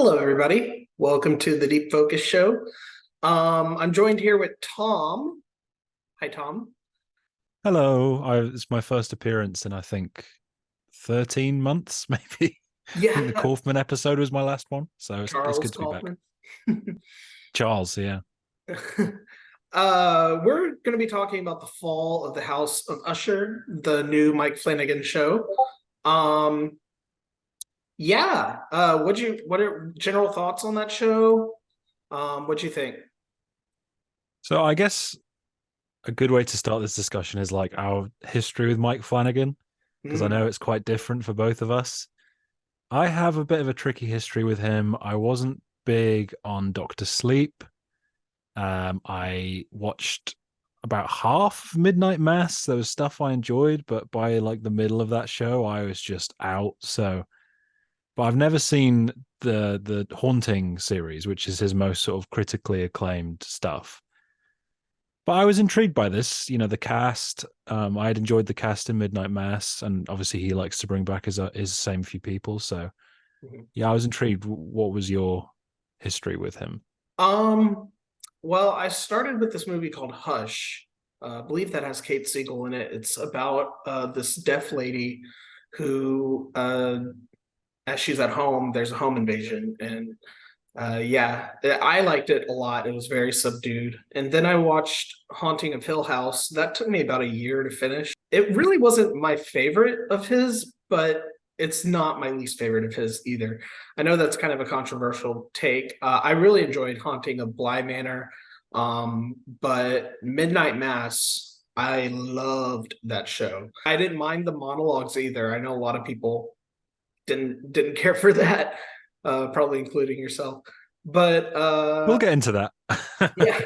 Hello, everybody. Welcome to the Deep Focus Show. I'm joined here with Tom. Hi, Tom. Hello. It's my first appearance in I think 13 months, maybe. I think the Yeah, Kaufman episode was my last one, so it's Charles good to be back. Kaufman. Charles, yeah. We're going to be talking about the fall of the House of Usher, the new Mike Flanagan show. Um, yeah. What are general thoughts on that show? What'd you think? So I guess a good way to start this discussion is like our history with Mike Flanagan, because I Mm, know it's quite different for both of us. I have a bit of a tricky history with him. I wasn't big on Doctor Sleep. I watched about half of Midnight Mass. There was stuff I enjoyed, but by like the middle of that show, I was just out. But I've never seen the Haunting series, which is his most sort of critically acclaimed stuff. But I was intrigued by this, the cast. I had enjoyed the cast in Midnight Mass, and obviously he likes to bring back his same few people. So mhm. yeah, I was intrigued. What was your history with him? Um, well, I started with this movie called Hush. I believe that has Kate Siegel in it. It's about this deaf lady who, as she's at home, there's a home invasion, and yeah, I liked it a lot. It was very subdued. And then I watched Haunting of Hill House. That took me about a year to finish. It really wasn't my favorite of his, but it's not my least favorite of his either. I know that's kind of a controversial take. I really enjoyed Haunting of Bly Manor, but Midnight Mass, I loved that show. I didn't mind the monologues either. I know a lot of people didn't care for that, probably including yourself. But We'll get into that. yeah,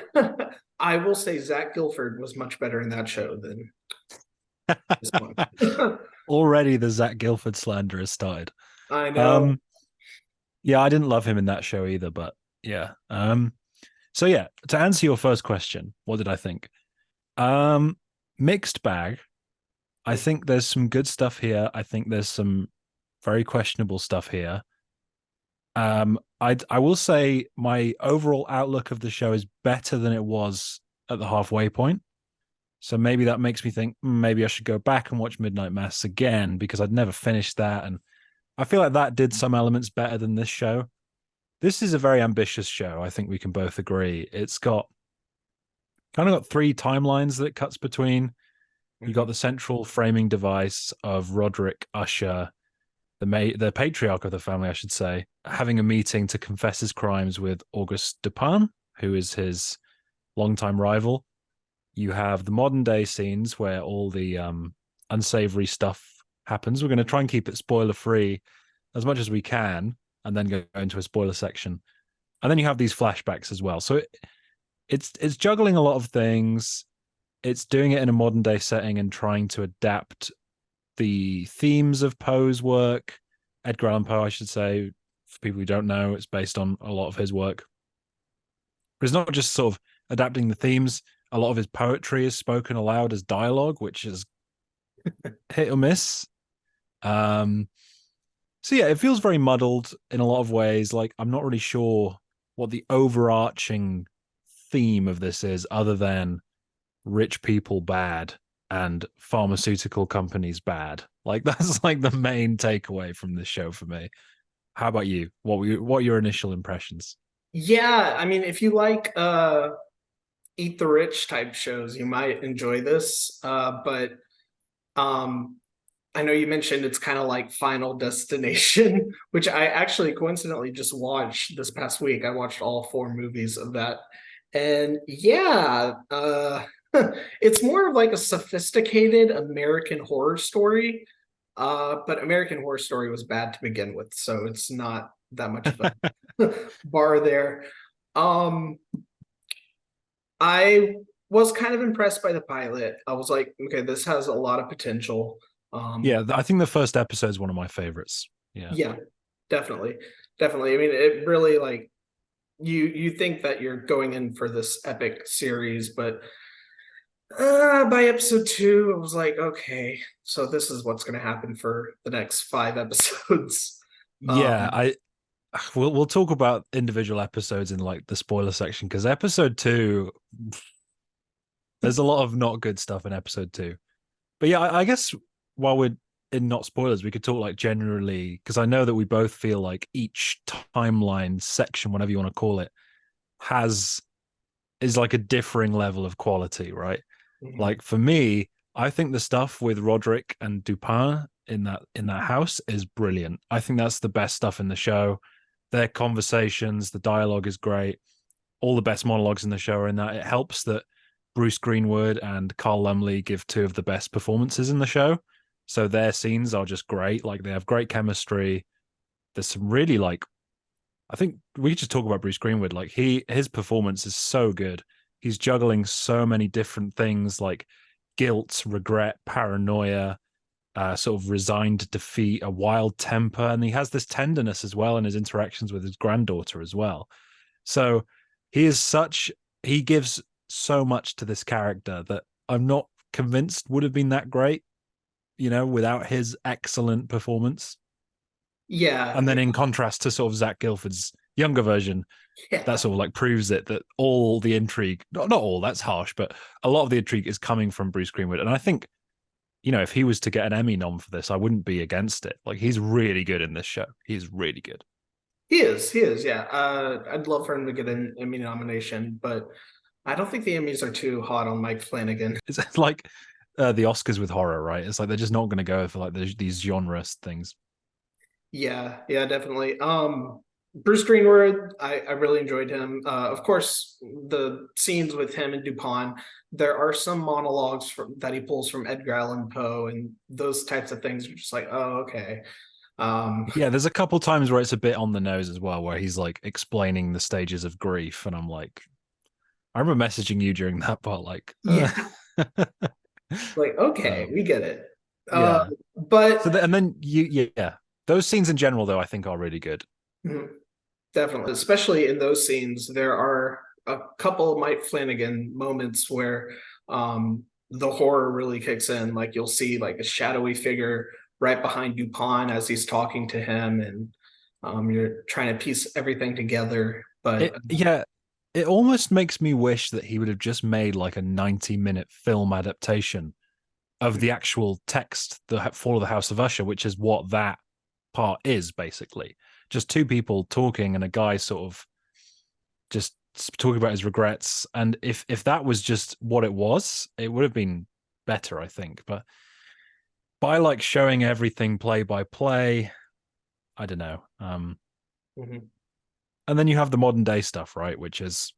I will say Zach Gilford was much better in that show than this one. Already the Zach Gilford slander has started. I know. Um, yeah, I didn't love him in that show either, but yeah. So yeah, to answer your first question, what did I think? Um, Mixed bag. I think there's some good stuff here. I think there's some very questionable stuff here. I will say my overall outlook of the show is better than it was at the halfway point. So maybe that makes me think maybe I should go back and watch Midnight Mass again because I'd never finished that, and I feel like that did some elements better than this show. This is a very ambitious show. I think we can both agree. It's got kind of got three timelines that it cuts between. You got Mhm. the central framing device of Roderick Usher, the patriarch of the family, I should say, having a meeting to confess his crimes with Auguste Dupin, who is his longtime rival. You have the modern day scenes where all the unsavory stuff happens. We're going to try and keep it spoiler free as much as we can, and then go into a spoiler section. And then you have these flashbacks as well. So it's juggling a lot of things. It's doing it in a modern day setting and trying to adapt the themes of Poe's work, Edgar Allan Poe, I should say. For people who don't know, it's based on a lot of his work. But it's not just sort of adapting the themes. A lot of his poetry is spoken aloud as dialogue, which is hit or miss. Um, so yeah, it feels very muddled in a lot of ways. Like I'm not really sure what the overarching theme of this is, other than rich people bad and pharmaceutical companies bad. Like that's like the main takeaway from this show for me. How about you? What are your initial impressions? Yeah, I mean, if you like Eat the Rich type shows, you might enjoy this. But um, I know you mentioned it's kind of like Final Destination, which I actually coincidentally just watched this past week. I watched all four movies of that. And yeah, it's more of like a sophisticated American horror story. But American Horror Story was bad to begin with, so it's not that much of a bar there. Um, I was kind of impressed by the pilot. I was like, okay, this has a lot of potential. Yeah, I think the first episode is one of my favorites. Yeah. Yeah, definitely, definitely. I mean, it really like you think that you're going in for this epic series, but by episode two, I was like, okay, so this is what's going to happen for the next five episodes. Yeah, Um, I we'll talk about individual episodes in like the spoiler section because episode two, there's a lot of not good stuff in episode two. But yeah, I guess while we're in not spoilers, we could talk like generally because I know that we both feel like each timeline section, whatever you want to call it, has is like a differing level of quality, right? Mhm. Like for me, I think the stuff with Roderick and Dupin in that house is brilliant. I think that's the best stuff in the show. Their conversations, the dialogue is great. All the best monologues in the show are in that. It helps that Bruce Greenwood and Carl Lumley give two of the best performances in the show. So their scenes are just great. Like they have great chemistry. There's some really like I think we could just talk about Bruce Greenwood. Like his performance is so good. He's juggling so many different things like guilt, regret, paranoia, sort of resigned defeat, a wild temper, and he has this tenderness as well in his interactions with his granddaughter as well. So he is such he gives so much to this character that I'm not convinced would have been that great, without his excellent performance. Yeah, And yeah, then in contrast to sort of Zach Gilford's younger version, that yeah. sort of like proves it that all the intrigue, not all, that's harsh, but a lot of the intrigue is coming from Bruce Greenwood. And I think, if he was to get an Emmy nom for this, I wouldn't be against it. Like he's really good in this show. He's really good. He is, yeah. I'd love for him to get an Emmy nomination, but I don't think the Emmys are too hot on Mike Flanagan. It's like the Oscars with horror, right? It's like they're just not going to go for like these genre things. Yeah, yeah, definitely. Bruce Greenwood, I really enjoyed him. Of course, the scenes with him and Dupin, there are some monologues that he pulls from Edgar Allan Poe, and those types of things are just like, oh, okay. Um, Yeah, there's a couple times where it's a bit on the nose as well, where he's like explaining the stages of grief, and I'm like, I remember messaging you during that part, like, yeah, like okay, um, we get it. Uh, yeah. but And then yeah, those scenes in general, though, I think are really good. mhm, definitely, especially in those scenes, there are a couple of Mike Flanagan moments where the horror really kicks in. Like you'll see like a shadowy figure right behind Dupont as he's talking to him, and you're trying to piece everything together. But Yeah, it almost makes me wish that he would have just made like a 90-minute film adaptation of the actual text, the Fall of the House of Usher, which is what that part is basically. Just two people talking and a guy sort of just talking about his regrets. And if that was just what it was, it would have been better, I think. But by like showing everything play by play, I don't know. mhm. And then you have the modern day stuff, right? Which is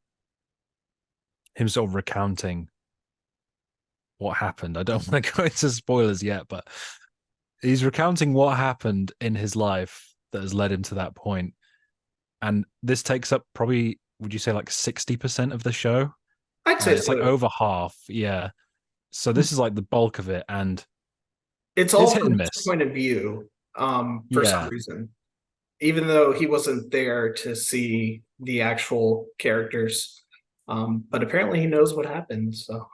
him sort of recounting what happened. I don't want to go into spoilers yet, but he's recounting what happened in his life that has led him to that point. And this takes up probably, would you say like 60% of the show? I'd say It's like so. over half. Yeah. So this is like the bulk of it. And It's it's all hit from and his miss. point of view, for some Yeah. reason, even though he wasn't there to see the actual characters. But apparently he knows what happened. So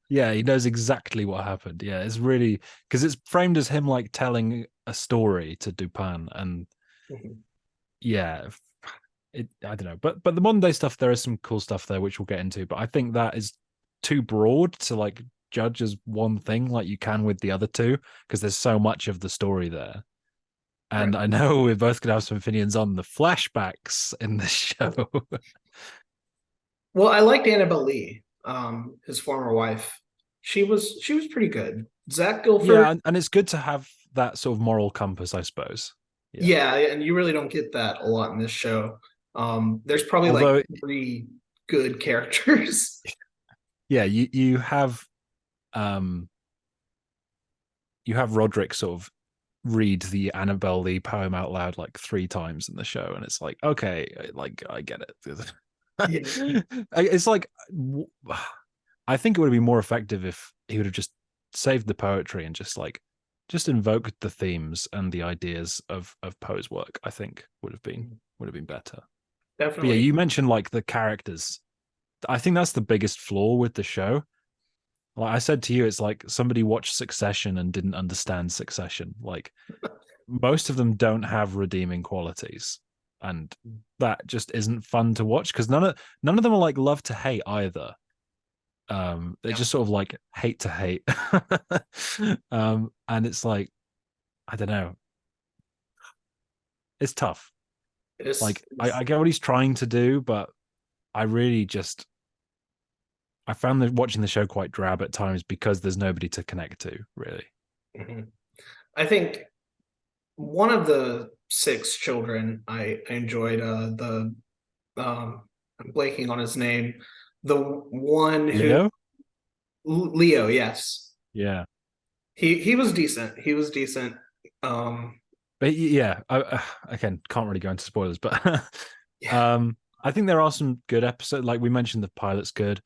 Yeah. He knows exactly what happened. Yeah. It's really because it's framed as him like telling a story to Dupin. And mhm. yeah, I don't know. But the modern day stuff, there is some cool stuff there, which we'll get into. But I think that is too broad to like judge as one thing like you can with the other two, because there's so much of the story there. Right. And I know we're both gonna have some opinions on the flashbacks in the show. Well, I liked Annabelle Lee, his former wife. She was pretty good. Zach Gilford, Yeah, and it's good to have that sort of moral compass, I suppose. Yeah. yeah, and you really don't get that a lot in this show. There's probably like Although, three good characters. yeah, um you have Roderick sort of read the Annabelle Lee poem out loud like three times in the show, and it's like, okay, like I get it. Yeah. It's like I think it would be more effective if he would have just saved the poetry and just invoked the themes and the ideas of Poe's work. I think would have been better. But yeah, Definitely. you mentioned like the characters. I think that's the biggest flaw with the show. Like I said to you, it's like somebody watched Succession and didn't understand Succession. Like most of them don't have redeeming qualities. and that just isn't fun to watch because none of them are like love to hate either. They're Yeah, just sort of like hate to hate. And it's like, I don't know, it's tough. it is. Like I get what he's trying to do, but I really just I found that watching the show quite drab at times because there's nobody to connect to, really. Mhm. I think one of the six children I enjoyed the I'm blanking on his name. The one who Leo? Leo, yes. Yeah. He was decent. He was decent. Um But yeah, again, can't really go into spoilers, but yeah, I think there are some good episodes. Like we mentioned, the pilot's good.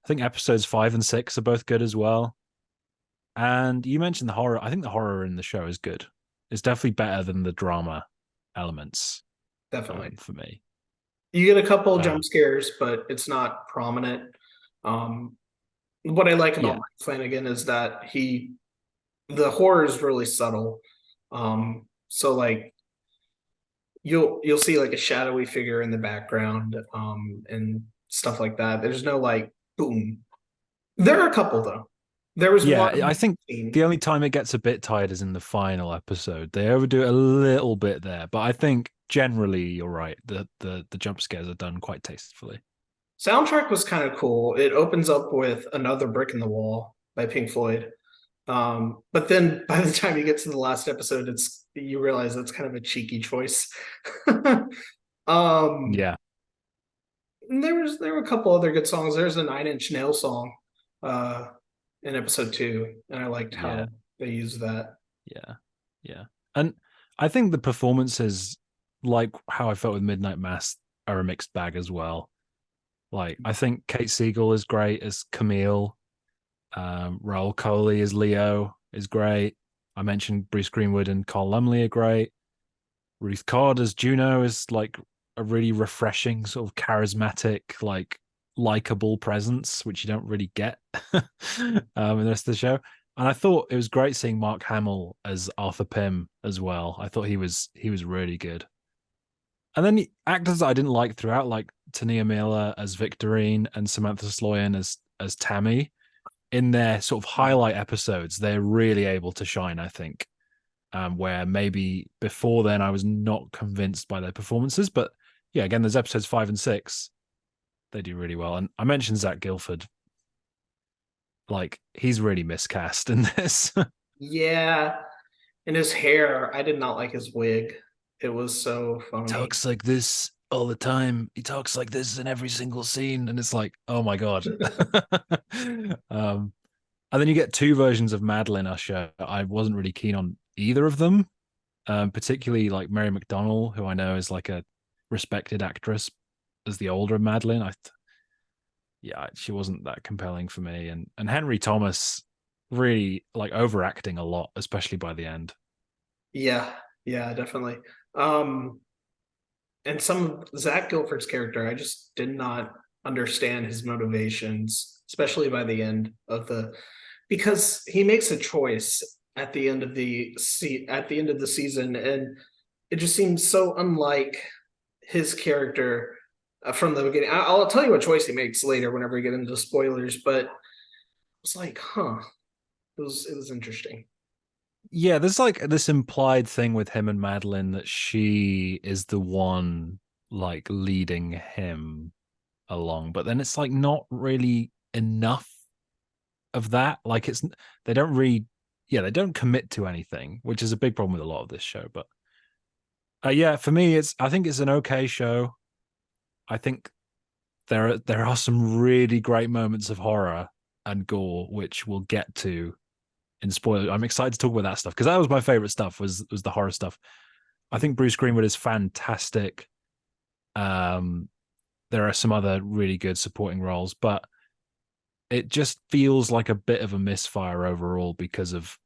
I think episodes 5 and 6 are both good as well. And you mentioned the horror. I think the horror in the show is good. It's definitely better than the drama elements definitely. for me. You get a couple Uh, jump scares, but it's not prominent. Um what I like about yeah, Mike Flanagan is that the horror is really subtle. So like you'll see like a shadowy figure in the background, and stuff like that. There's no like boom. There are a couple though. There was yeah. I one think scene. the only time it gets a bit tired is in the final episode. They overdo it a little bit there, but I think generally you're right. The jump scares are done quite tastefully. Soundtrack was kind of cool. It opens up with Another Brick in the Wall by Pink Floyd. But then by the time you get to the last episode, you realize that's kind of a cheeky choice. um, Yeah, there were a couple other good songs. There's a Nine Inch Nail song, uh, in episode two, and I liked yeah, how they used that. yeah, yeah. And I think the performances, like how I felt with Midnight Mass, are a mixed bag as well. Like I think Kate Siegel is great as Camille. Raoul Coley as Leo is great. I mentioned Bruce Greenwood and Carl Lumley are great. Ruth Codd as Juno is like a really refreshing, sort of charismatic, like likable presence, which you don't really get in the rest of the show. And I thought it was great seeing Mark Hamill as Arthur Pym as well. I thought he was really good. And then the actors that I didn't like throughout, like Tania Miller as Victorine and Samantha Sloyan as Tammy, in their sort of highlight episodes, they're really able to shine, I think. Where maybe before then I was not convinced by their performances. But yeah, again, there's episodes 5 and 6. They do really well. And I mentioned Zach Gilford. Like, he's really miscast in this. Yeah, and his hair, I did not like his wig. It was so He phony. talks like this all the time. He talks like this in every single scene. And it's like, oh my God. um, and then you get two versions of Madeline Usher. I wasn't really keen on either of them. Particularly like Mary McDonnell, who I know is like a respected actress as the older Madeline. Yeah, she wasn't that compelling for me, and Henry Thomas really like overacting a lot, especially by the end. Yeah, yeah, definitely. Um, and some of Zach Gilford's character, I just did not understand his motivations, especially by the end of because he makes a choice at the end of the season, and it just seems so unlike his character, from the beginning. I'll tell you what choice he makes later whenever we get into spoilers, but it's like, huh, it was interesting. Yeah, there's like this implied thing with him and Madeline that she is the one like leading him along, but then it's like not really enough of that. Like they don't really, yeah, they don't commit to anything, which is a big problem with a lot of this show. But yeah, for me, I think it's an okay show. I think there are some really great moments of horror and gore, which we'll get to in spoilers. I'm excited to talk about that stuff because that was my favorite stuff was the horror stuff. I think Bruce Greenwood is fantastic. Um, there are some other really good supporting roles, but it just feels like a bit of a misfire overall because of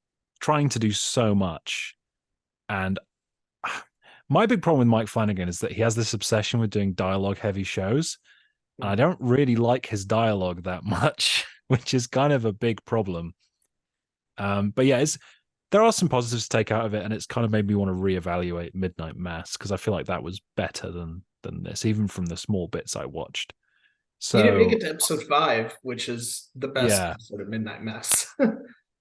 trying to do so much. And my big problem with Mike Flanagan is that he has this obsession with doing dialogue heavy shows. And I don't really like his dialogue that much, which is kind of a big problem. But yeah, there are some positives to take out of it, and it's kind of made me want to reevaluate Midnight Mass because I feel like that was better than this, even from the small bits I watched. You didn't make it So to episode 5, which is the best yeah, episode of Midnight Mass.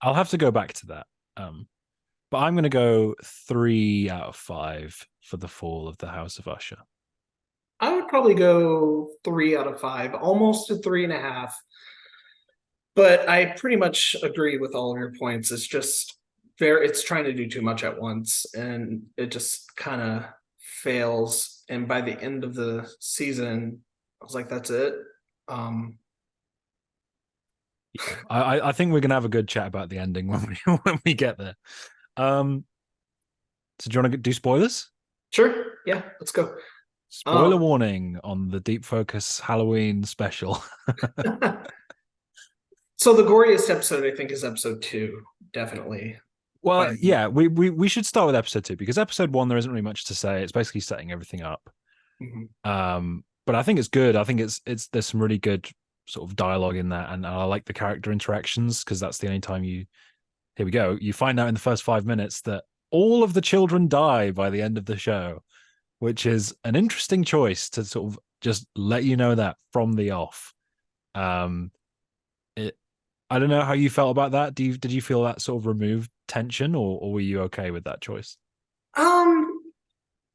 I'll have to go back to that. But I'm going to go 3 out of 5 for the fall of the House of Usher. I would probably go 3 out of 5, almost a 3.5. But I pretty much agree with all of your points. It's just it's trying to do too much at once, and it just kind of fails. And by the end of the season, I was like, that's it. Um, Yeah, I think we're gonna have a good chat about the ending when we when we get there. Um, so do you want to do spoilers? sure, yeah, let's go. Spoiler warning on the Deep Focus Halloween special. So the goriest episode, I think, is episode 2, definitely. Well, By yeah, we should start with episode 2 because episode 1 there isn't really much to say. It's basically setting everything up. Mhm. But I think it's good. I think it's there's some really good sort of dialogue in that, and I like the character interactions because that's the only time you here we go. You find out in the first 5 minutes that all of the children die by the end of the show, which is an interesting choice to sort of just let you know that from the off. Um, it, I don't know how you felt about that. Did you feel that sort of removed tension, or were you okay with that choice? Um,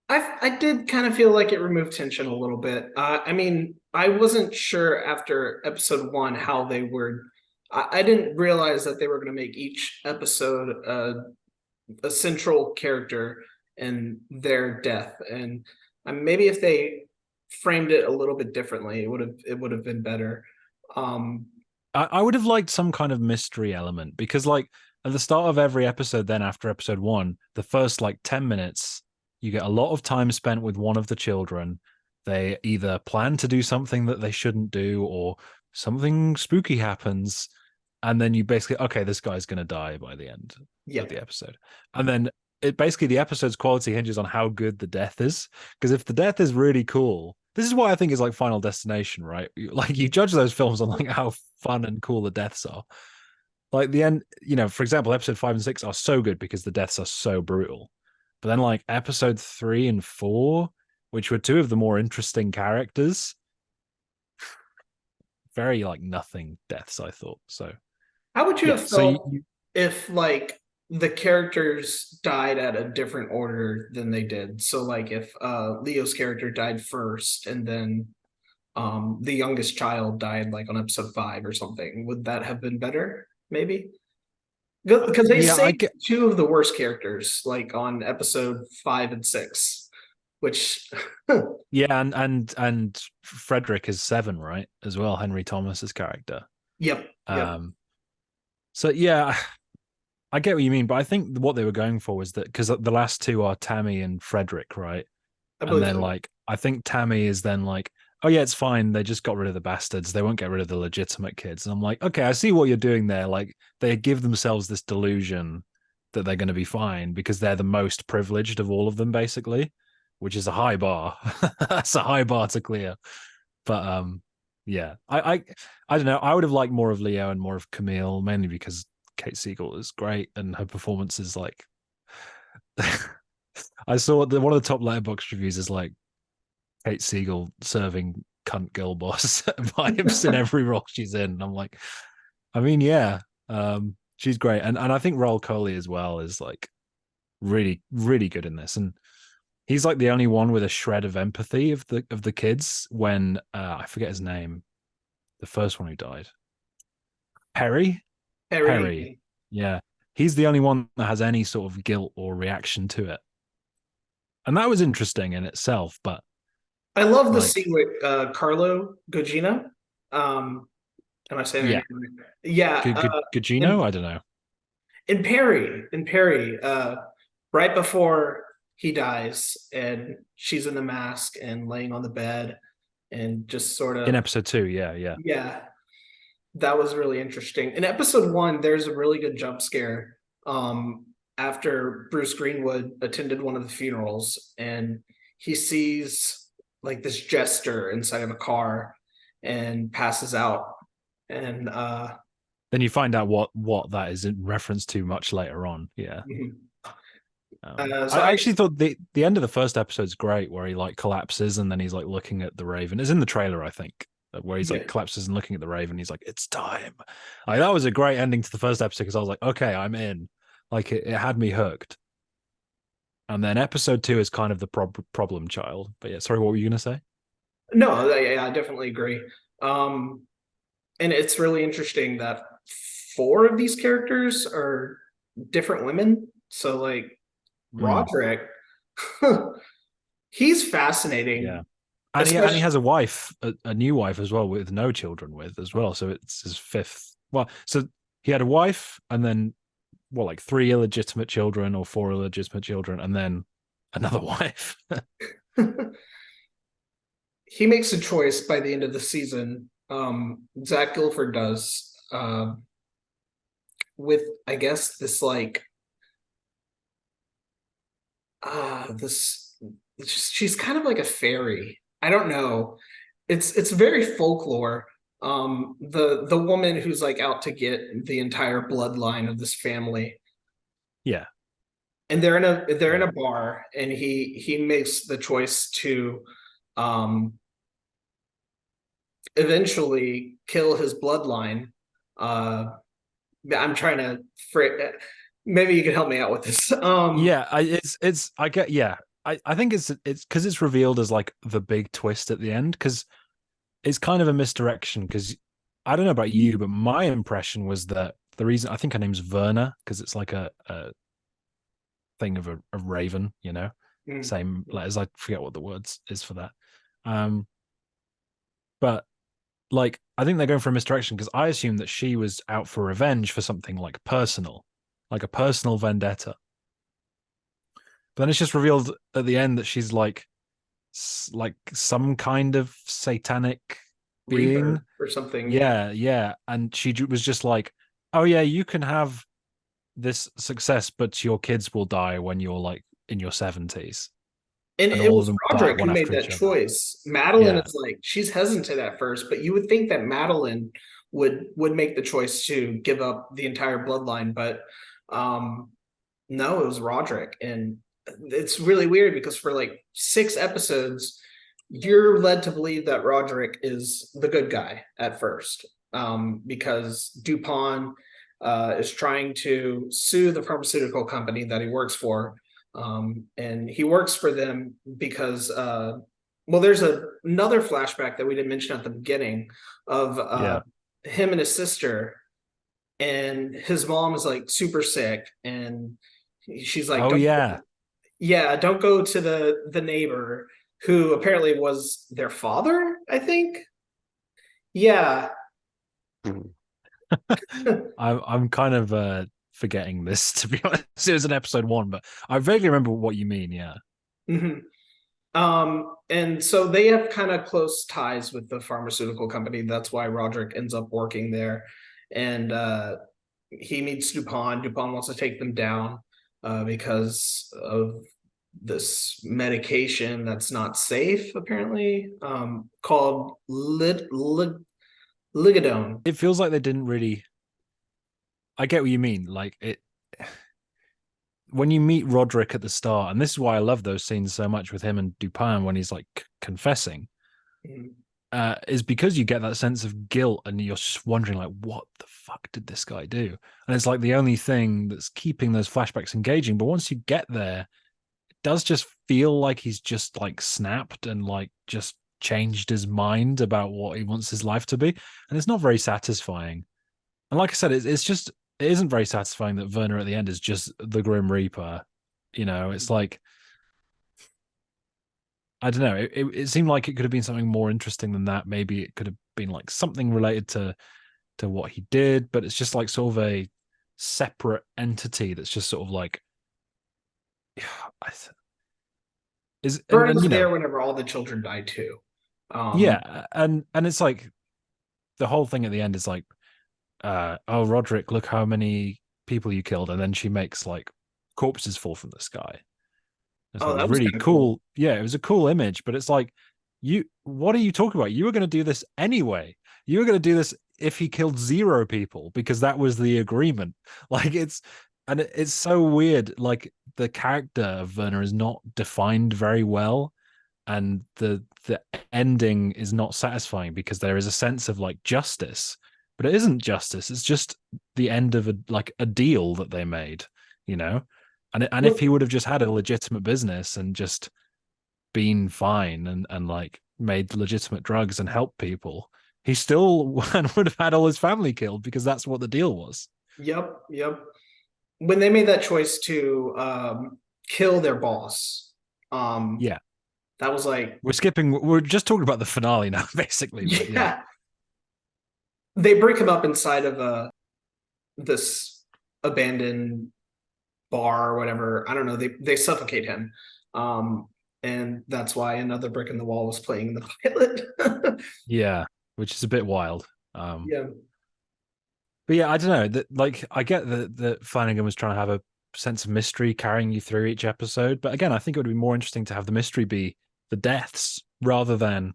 I did kind of feel like it removed tension a little bit. I mean, I wasn't sure after episode 1 how they were. I didn't realize that they were going to make each episode a central character in their death, and maybe if they framed it a little bit differently, it would have been better. Um, I would have liked some kind of mystery element because, like, at the start of every episode, then after episode 1, the first like 10 minutes, you get a lot of time spent with one of the children. They either plan to do something that they shouldn't do, or something spooky happens. And then you basically, okay, this guy's going to die by the end yeah, of the episode. And then it basically, the episode's quality hinges on how good the death is. Because if the death is really cool, this is why I think is like Final Destination, right? Like you judge those films on like how fun and cool the deaths are. Like the end, for example, episode 5 and 6 are so good because the deaths are so brutal. But then like episode 3 and 4, which were two of the more interesting characters, very like nothing deaths, I thought. So how would you yeah. have So felt if like the characters died at a different order than they did? So like if Leo's character died first and then the youngest child died like on episode 5 or something, would that have been better? Maybe because they yeah, I saved get. two of the worst characters like on episode 5 and 6, which Yeah, and Frederick is 7, right? As well, Henry Thomas's character. yep, Um, so yeah, I get what you mean, but I think what they were going for was that because the last two are Tammy and Frederick, right? I And believe then so. like I think Tammy is then like, oh yeah, it's fine. They just got rid of the bastards. They won't get rid of the legitimate kids. And I'm like, okay, I see what you're doing there. Like they give themselves this delusion that they're going to be fine because they're the most privileged of all of them, basically, which is a high bar. That's a high bar to clear. But yeah, I don't know. I would have liked more of Leo and more of Camille, mainly because Kate Siegel is great and her performance is like. I saw one of the top letterbox reviews is like Kate Siegel serving cunt girl boss vibes in every role she's in. And I'm like, I mean, yeah, she's great, and I think Raul Coley as well is like really really good in this, and he's like the only one with a shred of empathy of the kids. When I forget his name, the first one who died, Perry, Perry, Harry. yeah, he's the only one that has any sort of guilt or reaction to it, and that was interesting in itself. But I love the like, scene with Carlo Gugino. Um, am I saying her yeah, name right? Yeah, Gugino, in I don't know. Perry, right before he dies, and she's in the mask and laying on the bed, and just sort In of, episode 2, yeah, yeah. yeah, that was really interesting. In episode 1, there's a really good jump scare. After Bruce Greenwood attended one of the funerals, and he sees like this jester inside of a car and passes out, and Then you find out what that is in reference to much later on. Yeah. Mhm. I So I actually thought the end of the first episode's great, where he like collapses and then he's like looking at the Raven. It's in the trailer, I think, where he's like yeah. collapses and looking at the Raven. He's like, "It's time." Like that was a great ending to the first episode because I was like, "Okay, I'm in." Like it had me hooked. And then episode two is kind of the problem child. But yeah, sorry, what were you gonna say? No, I definitely agree. Um, and it's really interesting that four of these characters are different women. So like Mm, Roderick, he's yeah. fascinating, And he especially. has a wife, a new wife as well, with no children with as well. So it's his fifth. Well, so he had a wife, and then what, like three illegitimate children or four illegitimate children, and then another wife. He makes a choice by the end of the season. Zach Guilford does, with I guess this like this she's kind of like a fairy. I don't know. It's very folklore. The woman who's like out to get the entire bloodline of this family, Yeah, and they're in yeah. a bar, and he makes the choice to um eventually kill his bloodline. Uh, I'm trying to maybe you can help me out with this. Yeah, it's I get yeah. I think it's because it's revealed as like the big twist at the end because it's kind of a misdirection because I don't know about you, but my impression was that the reason I think her name's Verna because it's like a thing of a raven, you know, Mm. same letters. I forget what the words is for that. Um, but like I think they're going for a misdirection because I assumed that she was out for revenge for something like personal, like a personal vendetta. But then it's just revealed at the end that she's like some kind of satanic being. Reaper or something. Yeah. Yeah, yeah. And she was just like, "Oh yeah, you can have this success, but your kids will die when you're like in your 70s, And and it all of was them will die Roderick one who made after that each other." choice. Madeline Yeah, is like she's hesitant at first, but you would think that Madeline would make the choice to give up the entire bloodline, but um no, it was Roderick. And it's really weird because for like 6 episodes, you're led to believe that Roderick is the good guy at first, because Dupont is trying to sue the pharmaceutical company that he works for. And he works for them because, well, there's another flashback that we didn't mention at the beginning of yeah. him and his sister, and his mom is like super sick, and she's like, Oh "Don't, yeah. yeah, don't go to the neighbor who apparently was their father, I think." Yeah. I'm kind of forgetting this to be honest. It was in episode one, but I vaguely remember what you mean. Yeah, Mhm. And so they have kind of close ties with the pharmaceutical company. That's why Roderick ends up working there. And he meets Dupont. Dupont wants to take them down because of this medication that's not safe, apparently, called ligadone. it feels like they didn't really. I get what you mean. Like it when you meet Roderick at the start, and this is why I love those scenes so much with him and Dupin when he's like confessing, Mhm. is because you get that sense of guilt and you're just wondering like, what the fuck did this guy do? And it's like the only thing that's keeping those flashbacks engaging. But once you get there, it does just feel like he's just like snapped and like just changed his mind about what he wants his life to be, and it's not very satisfying. And like I said, it's just it isn't very satisfying that Werner at the end is just the Grim Reaper. You know, it's like I don't know. It seemed like it could have been something more interesting than that. Maybe it could have been like something related to what he did, but it's just like sort of a separate entity that's just sort of like is Vern and was you know there whenever all the children died too. Um, yeah, and it's like the whole thing at the end is like oh Roderick, look how many people you killed, and then she makes like corpses fall from the sky. It's oh, like this that was really kind of cool. cool. Yeah, it was a cool image, but it's like, what are you talking about? You were going to do this anyway. You were going to do this if he killed 0 people because that was the agreement. Like it's so weird. Like the character of Werner is not defined very well, and the ending is not satisfying because there is a sense of like justice, but it isn't justice. It's just the end of a deal that they made, you know. And if he would have just had a legitimate business and just been fine and like made legitimate drugs and helped people, he still would have had all his family killed because that's what the deal was. Yep, yep. When they made that choice to kill their boss, um, Yeah, that was like, we're just talking about the finale now, basically. But yeah, yeah. They break him up inside of this abandoned bar or whatever. I don't know. They suffocate him. Um, and that's why another brick in the wall was playing in the pilot. yeah, which is a bit wild. Yeah. But yeah, I don't know. That like I get that Flanagan was trying to have a sense of mystery carrying you through each episode, but again, I think it would be more interesting to have the mystery be the deaths rather than,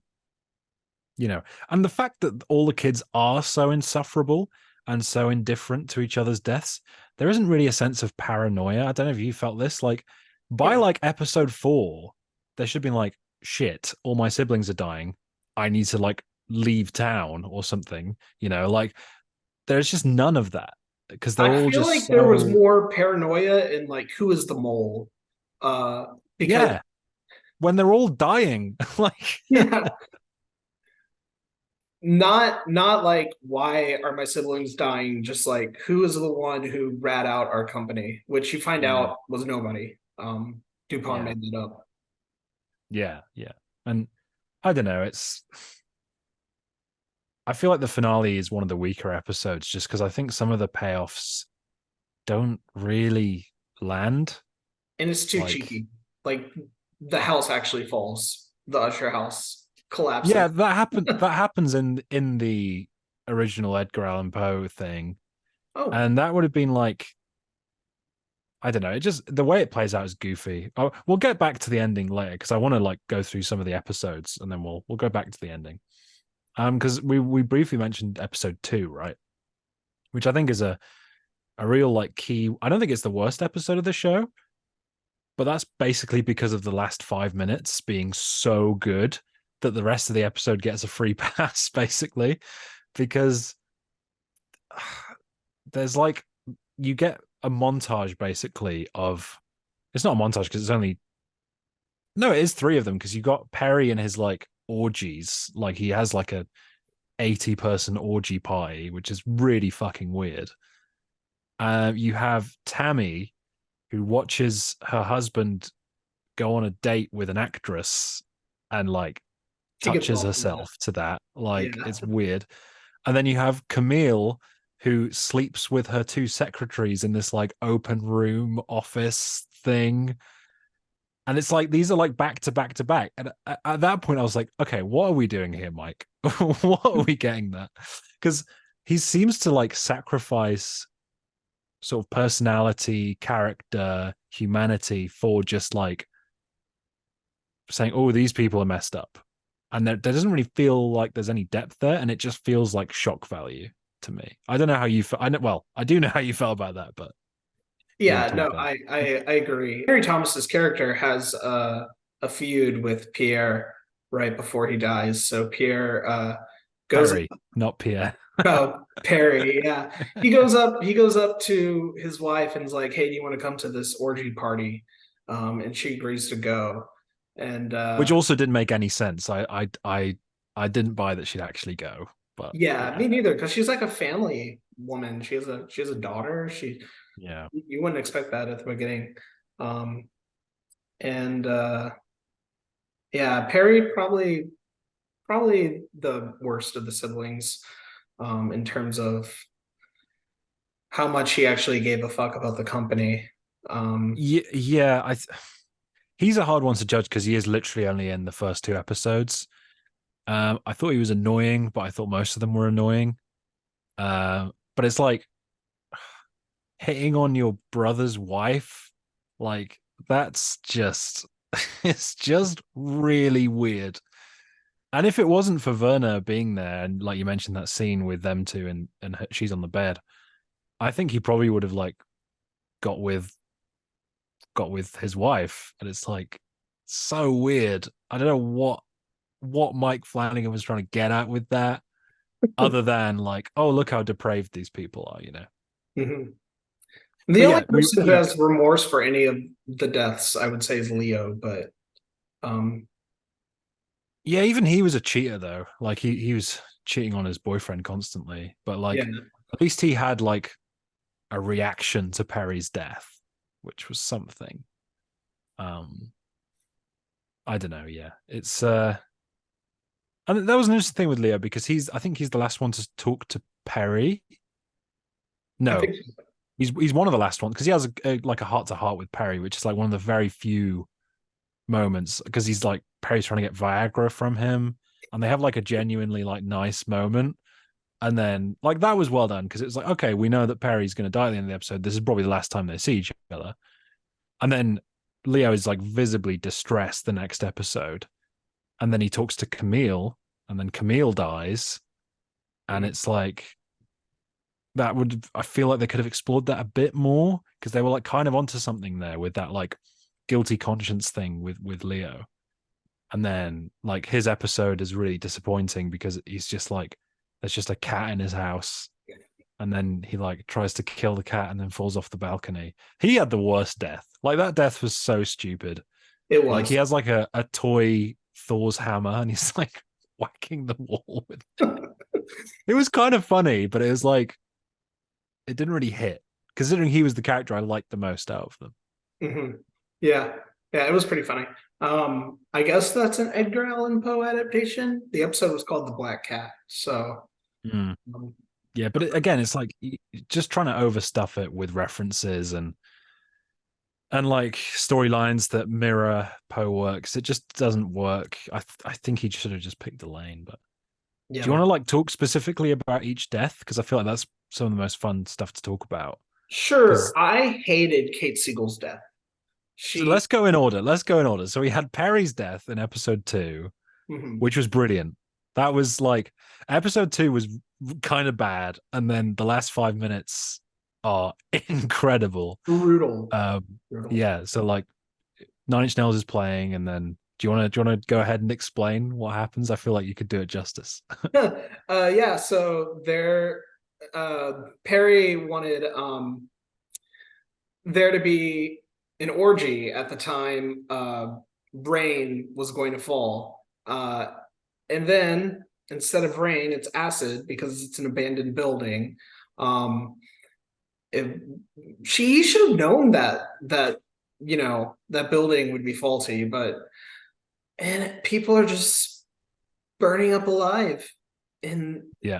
and the fact that all the kids are so insufferable and so indifferent to each other's deaths, there isn't really a sense of paranoia. I don't know if you felt this. Like by Yeah. like episode 4, there should have been like, shit, all my siblings are dying. I need to like leave town or something, like there's just none of that because they're I all feel just like there was so, more paranoia in like who is the mole. Because yeah, when they're all dying. Like, yeah, not like why are my siblings dying, just like who is the one who rat out our company, which you find mm, out was nobody. DuPont yeah, made it up. yeah. And I don't know, I feel like the finale is one of the weaker episodes just because I think some of the payoffs don't really land. And it's too Like, cheeky. Like the house actually falls. The Usher house yeah, collapses. that happens in the original Edgar Allan Poe thing. Oh, And that would have been like, I don't know. It just the way it plays out is goofy. Oh, we'll get back to the ending later because I want to like go through some of the episodes and then we'll go back to the ending. Because we briefly mentioned episode 2, right? Which I think is a real like key. I don't think it's the worst episode of the show, but that's basically because of the last 5 minutes being so good that the rest of the episode gets a free pass, basically, because there's like you get a montage basically of it's not a montage because it's only no, it is 3 of them because you got Perry and his like orgies. Like he has like a 80-person orgy party, which is really fucking weird. You have Tammy who watches her husband go on a date with an actress and like she gets touches off on that. herself to that. Like Yeah. it's weird. And then you have Camille who sleeps with her 2 secretaries in this like open room office thing. And it's like these are like back to back to back. And at that point, I was like, okay, what are we doing here, Mike? What are we getting that? Because he seems to like sacrifice sort of personality, character, humanity for just like saying, oh, these people are messed up. And there doesn't really feel like there's any depth there. And it just feels like shock value to me. I don't know how you feel. Well, I do know how you felt about that, but you want Yeah, to talk no, about I agree. Harry Thomas's character has a feud with Pierre right before he dies. So Pierre goes Perry, not Pierre. oh Perry, yeah. He goes up to his wife and is like, "Hey, do you want to come to this orgy party?" And she agrees to go. And Which also didn't make any sense. I didn't buy that she'd actually go, but yeah, yeah, me neither, because she's like a family woman. She has a daughter. She yeah, You wouldn't expect that at the beginning. Um, and yeah, Perry probably the worst of the siblings, in terms of how much he actually gave a fuck about the company. Um, yeah. He's a hard one to judge because he is literally only in the first 2 episodes. I thought he was annoying, but I thought most of them were annoying. But it's like hitting on your brother's wife, like that's just it's just really weird. And if it wasn't for Werner being there, and like you mentioned that scene with them two, and she's on the bed, I think he probably would have like got with got with his wife. And it's like so weird. I don't know what Mike Flanagan was trying to get at with that, other than like, oh, look how depraved these people are, you know. Mhm. The But only yeah, person who yeah, has remorse for any of the deaths, I would say, is Leo. But um, yeah, even he was a cheater though. Like he was cheating on his boyfriend constantly. But yeah, like at least he had like a reaction to Perry's death, which was something. Um, I don't know, yeah. It's and that was an interesting thing with Leo because I think he's the last one to talk to Perry. I think No, he's one of the last ones because he has like a heart to heart with Perry, which is like one of the very few moments because he's like Perry's trying to get Viagra from him, and they have like a genuinely like nice moment. And then like that was well done because it was like, okay, we know that Perry's going to die at the end of the episode. This is probably the last time they see each other. And then Leo is like visibly distressed the next episode, and then he talks to Camille, and then Camille dies, and mhm. it's like that would I feel like they could have explored that a bit more because they were like kind of onto something there with that like guilty conscience thing with Leo. And then like his episode is really disappointing because he's just like there's just a cat in his house, and then he like tries to kill the cat and then falls off the balcony. He had the worst death. Like that death was so stupid. It Like he was. has like a toy Thor's hammer and he's like whacking the wall with it. It was kind of funny, but it was like it didn't really hit. Considering he was the character I liked the most out of them. Hmm. Yeah, yeah, it was pretty funny. I guess that's an Edgar Allan Poe adaptation. The episode was called The Black Cat. So, Mm. um, Yeah, but again, it's like just trying to overstuff it with references and like storylines that mirror Poe works. It just doesn't work. I think he should have just picked the lane. But do you yeah, want to like talk specifically about each death? Because I feel like that's some of the most fun stuff to talk about. sure. Because I hated Kate Siegel's death. so She, let's go in order. Let's go in order. So we had Perry's death in episode 2, mhm, which was brilliant. That was like episode 2 was kind of bad, and then the last 5 minutes are incredible. brutal, Um, brutal. yeah, so like Nine Inch Nails is playing, and then do you want to go ahead and explain what happens? I feel like you could do it justice. Yeah, so Perry wanted there to be an orgy at the time rain was going to fall. And then instead of rain, it's acid because it's an abandoned building. Um, it, she should have known that that building would be faulty, but and people are just burning up alive, and Yeah,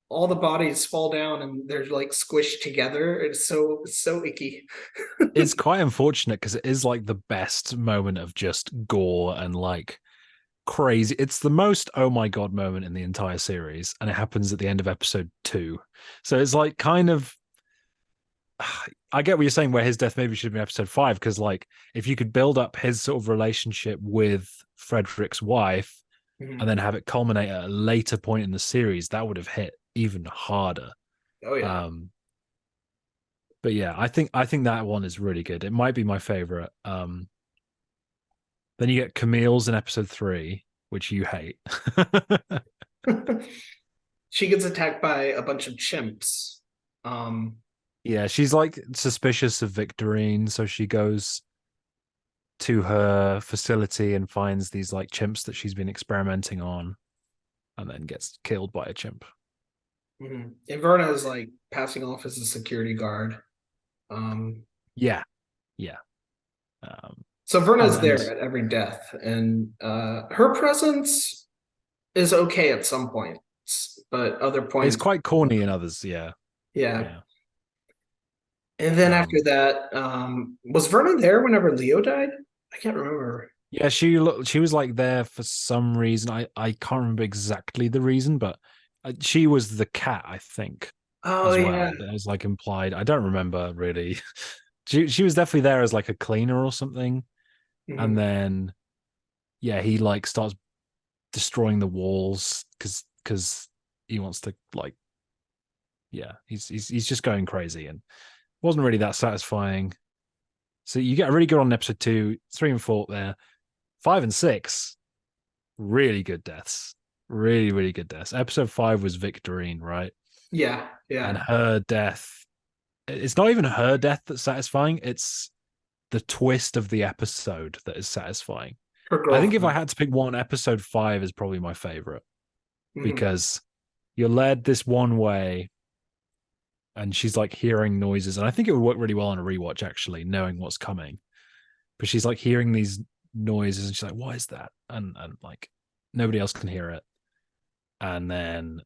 all the bodies fall down and they're like squished together. It's so icky. it's quite unfortunate because it is like the best moment of just gore and like crazy. It's the most oh my god moment in the entire series, and it happens at the end of episode 2. So it's like kind of I get what you're saying where his death maybe should have been episode 5 because like if you could build up his sort of relationship with Frederick's wife and Mhm. then have it culminate at a later point in the series, that would have hit even harder. Oh yeah. Um, but yeah, I think that one is really good. It might be my favorite. Then you get Camille's in episode 3, which you hate. She gets attacked by a bunch of chimps. Um, Yeah, she's like suspicious of Victorine, so she goes to her facility and finds these like chimps that she's been experimenting on, and then gets killed by a chimp. mhm. And Verna is like passing off as a security guard. Um, Yeah, yeah. Um, so Verna and is and there at every death, and her presence is okay at some points, but other it's points, quite corny in others. Yeah, yeah. yeah. And then after Um, that, was Verna there whenever Leo died? I can't remember. yeah, she was like there for some reason. I can't remember exactly the reason, but she was the cat, I think, Oh as yeah. well. That was like implied. I don't remember really. She was definitely there as like a cleaner or something, and Mhm. then yeah, he like starts destroying the walls because he wants to like yeah, he's just going crazy and wasn't really that satisfying. So you get a really good on episode 2, 3 and 4 there. 5 and 6, really good deaths. Really, really good deaths. Episode 5 was Victorine, right? Yeah, And yeah. her death, it's not even her death that's satisfying, it's the twist of the episode that is satisfying. Her I think if I girlfriend. had to pick one, episode 5 is probably my favorite Mhm. because you're led this one way and she's like hearing noises. And I think it would work really well on a rewatch, actually, knowing what's coming. But she's like hearing these noises and she's like, what is that? And like nobody else can hear it. And then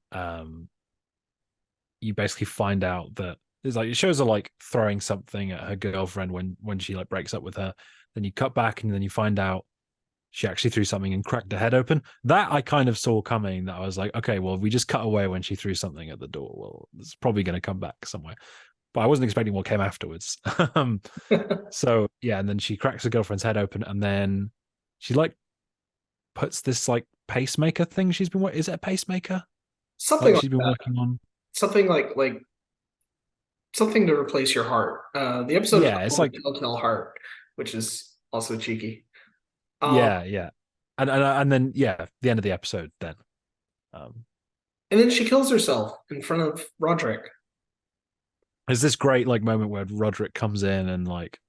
you basically find out that it's like it shows her like throwing something at her girlfriend when she like breaks up with her. Then you cut back and then you find out she actually threw something and cracked her head open. That I kind of saw coming. That I was like, okay, well, if we just cut away when she threw something at the door, well, it's probably going to come back somewhere. But I wasn't expecting what came afterwards. So yeah, and then she cracks her girlfriend's head open, and then she like puts this like pacemaker thing she's been. Is it a pacemaker? Something Like like she's been that. working on. Something like something to replace your heart. The episode is Yeah, it's called like Telltale Heart, which is also cheeky. Um, yeah, yeah, and then yeah, the end of the episode then. Um, and then she kills herself in front of Roderick. there's this great like moment where Roderick comes in and like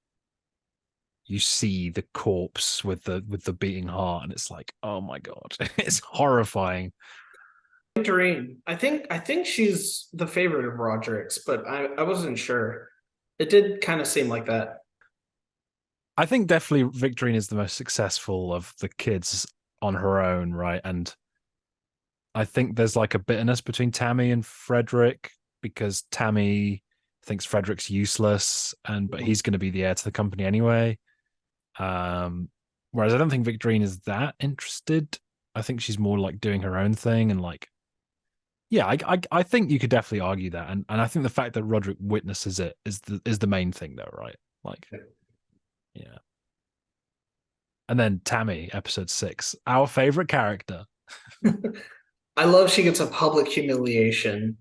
you see the corpse with the beating heart, and it's like, oh my god, it's horrifying. Doreen. I think she's the favorite of Roderick's, but I wasn't sure. It did kind of seem like that. I think definitely Victorine is the most successful of the kids on her own, right? And I think there's like a bitterness between Tammy and Frederick because Tammy thinks Frederick's useless, and but he's going to be the heir to the company anyway. Um, whereas I don't think Victorine is that interested. I think she's more like doing her own thing and like yeah, I think you could definitely argue that, and I think the fact that Roderick witnesses it is the main thing though, right? Like yeah, and then Tammy, episode 6, our favorite character. I love she gets a public humiliation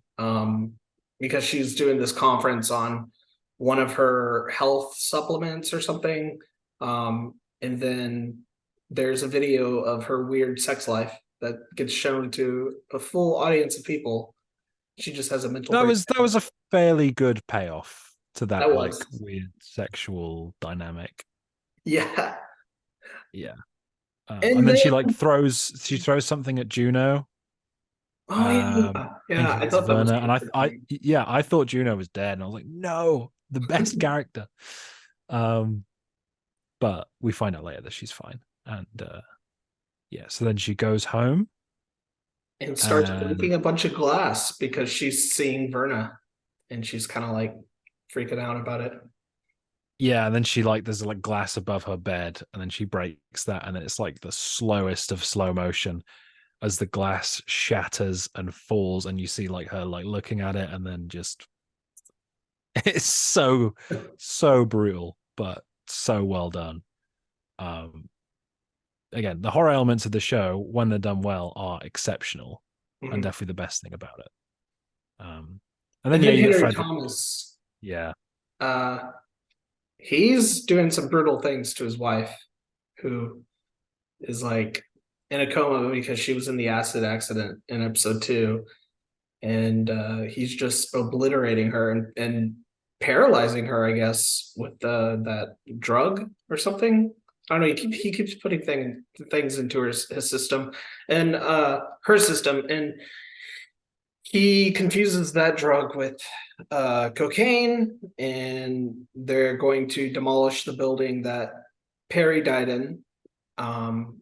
because she's doing this conference on one of her health supplements or something. And then there's a video of her weird sex life that gets shown to a full audience of people. She just has a mental That was breakdown. a fairly good payoff to That that like was, weird sexual dynamic. yeah. Yeah. And And then then, she throws something at Juno, oh yeah, yeah. thinking I it's thought that was Werner. And interesting. I thought Juno was dead, and I was like, no, the best character. Um, but we find out later that she's fine, and yeah. So then she goes home, And starts and breaking a bunch of glass because she's seeing Verna and she's kind of like freaking out about it. yeah, and then she like there's like glass above her bed, and then she breaks that, and it's like the slowest of slow motion as the glass shatters and falls, and you see like her like looking at it, and then just it's so brutal, but so well done. Um, again, the horror elements of the show, when they're done well, are exceptional, and Mhm. definitely the best thing about it. And then And yeah, then you get Henry Frederick. Thomas, Yeah, uh, he's doing some brutal things to his wife, who is like in a coma because she was in the acid accident in episode 2. And he's just obliterating her and paralyzing her, I guess, with that drug or something. I don't know. He keeps putting things into his system and her system, and he confuses that drug with cocaine, and they're going to demolish the building that Perry died in. Um,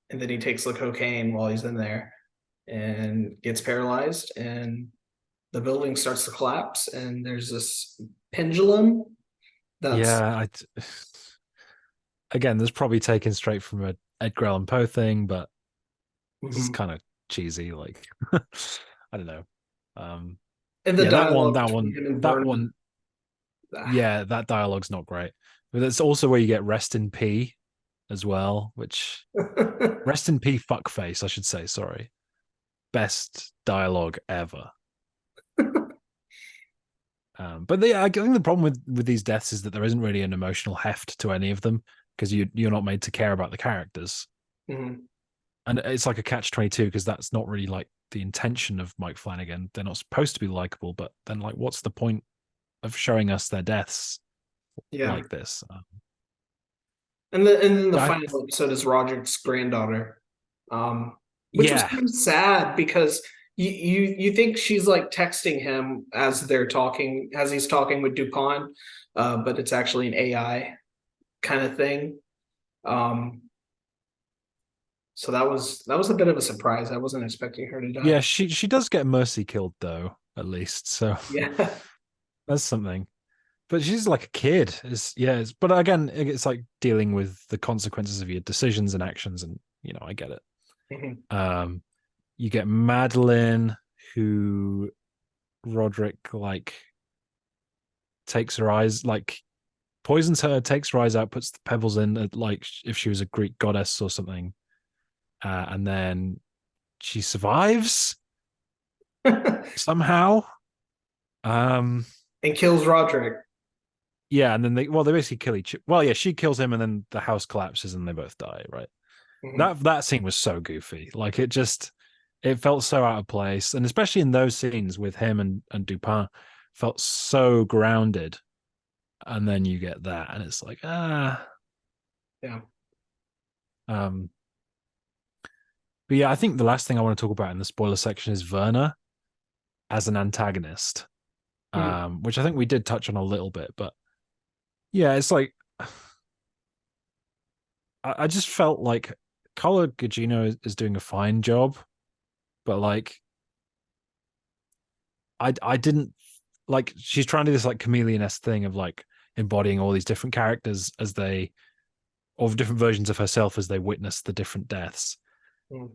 and then he takes the cocaine while he's in there and gets paralyzed, and the building starts to collapse. And there's this pendulum that's yeah. Again, this is probably taken straight from a Edgar Allan Poe thing, but it's Mhm. kind of cheesy. Like I don't know. Um, And the yeah, that one, dialogue that between one, him and that Vernon. one. Yeah, that dialogue's not great. But that's also where you get rest in P as well, which rest in peace, fuckface, I should say. Sorry, best dialogue ever. But I think the problem with these deaths is that there isn't really an emotional heft to any of them because you're not made to care about the characters, Mhm. and it's like a catch-22 because that's not really like the intention of Mike Flanagan. They're not supposed to be likable, but then like, what's the point of showing us their deaths Yeah. like this? And then the I, final episode is Roderick's granddaughter, um, which was yeah, kind of sad because you think she's like texting him as they're talking, as he's talking with Dupont, but it's actually an AI kind of thing. Um, so that was a bit of a surprise. I wasn't expecting her to yeah, die. she does get Mercy killed though, at least. So Yeah. that's something. But she's like a kid. But again, it's like dealing with the consequences of your decisions and actions, and I get it. Mhm. Um, you get Madeline, who Roderick like takes her eyes, like poisons her, takes her eyes out, puts the pebbles in, like if she was a Greek goddess or something, and then she survives And somehow. Um, kills Roderick. yeah, and then they basically kill each. Well, yeah, she kills him, and then the house collapses, and they both die. Right. Mhm. That scene was so goofy. Like it felt so out of place, and especially in those scenes with him and Dupin, felt so grounded. And then you get that, and it's like Yeah. um. But yeah, I think the last thing I want to talk about in the spoiler section is Werner as an antagonist, Mhm. which I think we did touch on a little bit, but yeah, it's like I just felt like Carla Gugino is doing a fine job, but like I didn't like she's trying to do this like chameleon-esque thing of like embodying all these different characters as they or different versions of herself as they witness the different deaths. Mhm.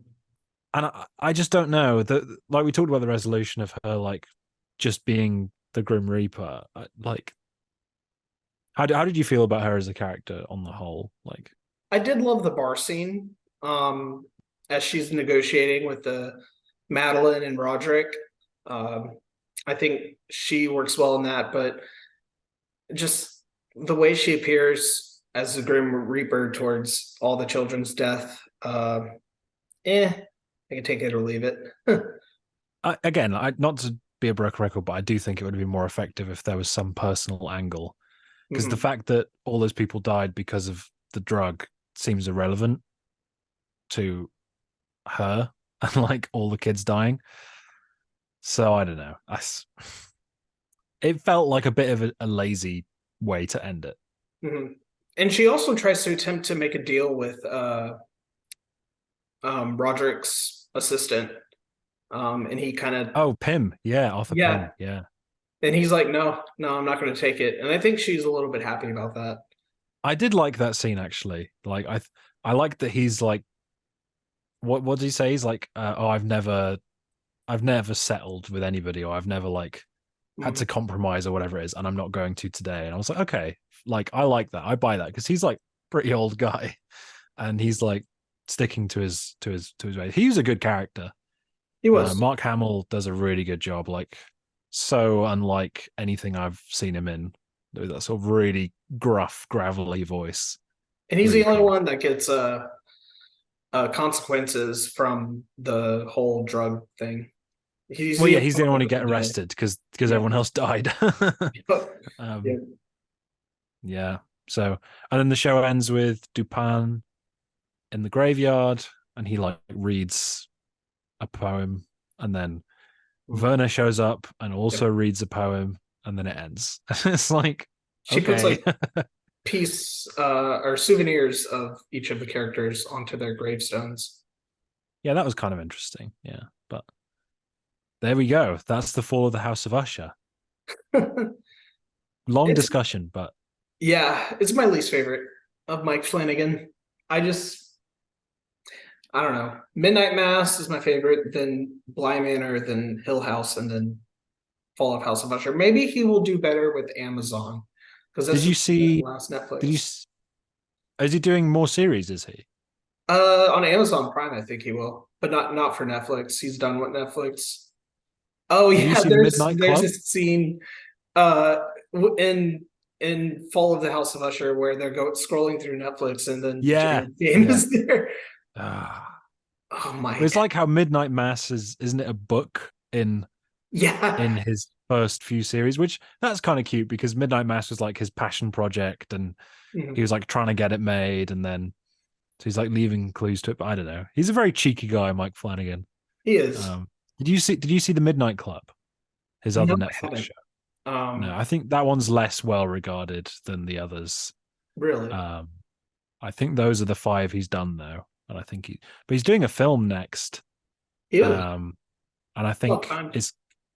And I just don't know that like we talked about the resolution of her like just being the Grim Reaper. Like how did you feel about her as a character on the whole? Like I did love the bar scene, as she's negotiating with the Madeline and Roderick. Um, I think she works well in that, but just the way she appears as the Grim Reaper towards all the children's death, I can take it or leave it. again, not to be a broken record, but I do think it would be more effective if there was some personal angle because the Mhm. fact that all those people died because of the drug seems irrelevant to her and like all the kids dying. So I don't know. It felt like a bit of a lazy way to end it. Mhm. And she also tries to attempt to make a deal with Roderick's assistant, and he kind of Oh, Pym. Yeah, Arthur yeah, Pym. Yeah. and he's like, no, no, I'm not going to take it. And I think she's a little bit happy about that. I did like that scene actually. Like I like that he's like what did he say? He's like oh I've never settled with anybody or I've never like had to Mhm. compromise or whatever it is and I'm not going to today. And I was like okay, like I like that. I buy that because he's like pretty old guy and he's like sticking to his way. He was a good character. He was. Mark Hamill does a really good job, like so unlike anything I've seen him in. That sort of really gruff, gravelly voice. And he's Really the only cool. one that gets consequences from the whole drug thing. He's Well, the yeah, only he's the one only one that to get doesn't die. arrested because Yeah. everyone else died. Yeah. um, yeah. So, and then the show ends with Dupin in the graveyard, and he like reads a poem, and then Mhm. Werner shows up and also Yep. reads a poem, and then it ends. It's like She puts okay. like piece or souvenirs of each of the characters onto their gravestones. Yeah, that was kind of interesting. Yeah, but there we go. That's the fall of the House of Usher. Long It's discussion, but yeah, it's my least favorite of Mike Flanagan. I don't know. Midnight Mass is my favorite, then Bly Manor, then Hill House, and then Fall of House of Usher. Maybe he will do better with Amazon because did that's you the see? last Did you Netflix. Is he doing more series? Is he? On Amazon Prime, I think he will, but not for Netflix. He's done with Netflix. Oh Did you yeah, see the there's Midnight there's Club? this scene uh in Fall of the House of Usher where they're scrolling through Netflix and then Yeah, James Game yeah. is there. Ah. Oh But my it's like how Midnight Mass is, isn't it a book yeah. in his first few series, which that's kind of cute because Midnight Mass was like his passion project and he Mhm. was like trying to get it made and then so he's like leaving clues to it, but I don't know. He's a very cheeky guy, Mike Flanagan. He is. Um, did you see the Midnight Club? His No, other I Netflix haven't. show? No, I think that one's less well regarded than the others. Really. Um, I think those are the five he's done though. And I think but he's doing a film next. He is. Um, and Well timed.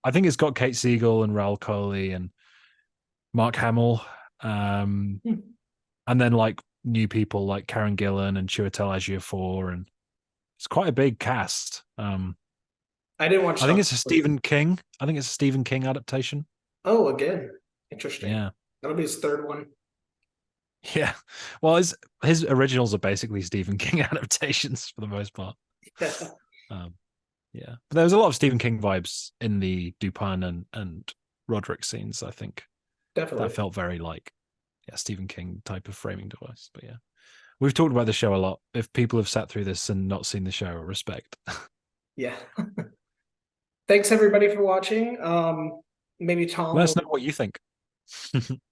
I think it's got Kate Siegel and Raoul Coley and Mark Hamill. Um, Hmm. and then like new people like Karen Gillan and Chiwetel Ejiofor, and it's quite a big cast. I didn't watch I think House it's a of Usher. Stephen King. I think it's a Stephen King adaptation. Oh, again. Interesting. Yeah, That'll be his third one. yeah. Well, his originals are basically Stephen King adaptations for the most part. Yeah, Um, yeah, but there was a lot of Stephen King vibes in the Dupin and Roderick scenes. I think that definitely. felt very like Stephen King type of framing device. But yeah, we've talked about the show a lot. If people have sat through this and not seen the show, respect. Yeah. Thanks everybody for watching. Maybe Let Tom us know will. what you think.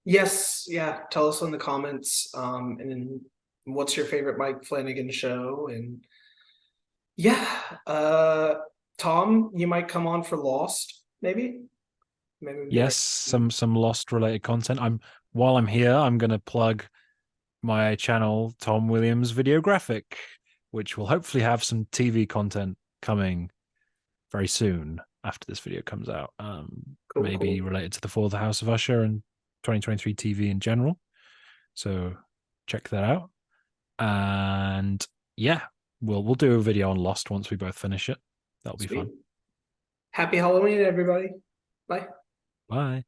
Yes, yeah. Tell us in the comments. And then what's your favorite Mike Flanagan show? And yeah, Tom, you might come on for Lost, maybe. Maybe we can get Yes, a some Lost related content. While I'm here, I'm going to plug my channel Tom Williams Videographic, which will hopefully have some TV content coming very soon after this video comes out. cool, Maybe cool. related to the Fall of the House of Usher and 2023 TV in general. So check that out. And yeah, we'll do a video on Lost once we both finish it. That'll be Sweet. fun. Happy Halloween, everybody. Bye. Bye.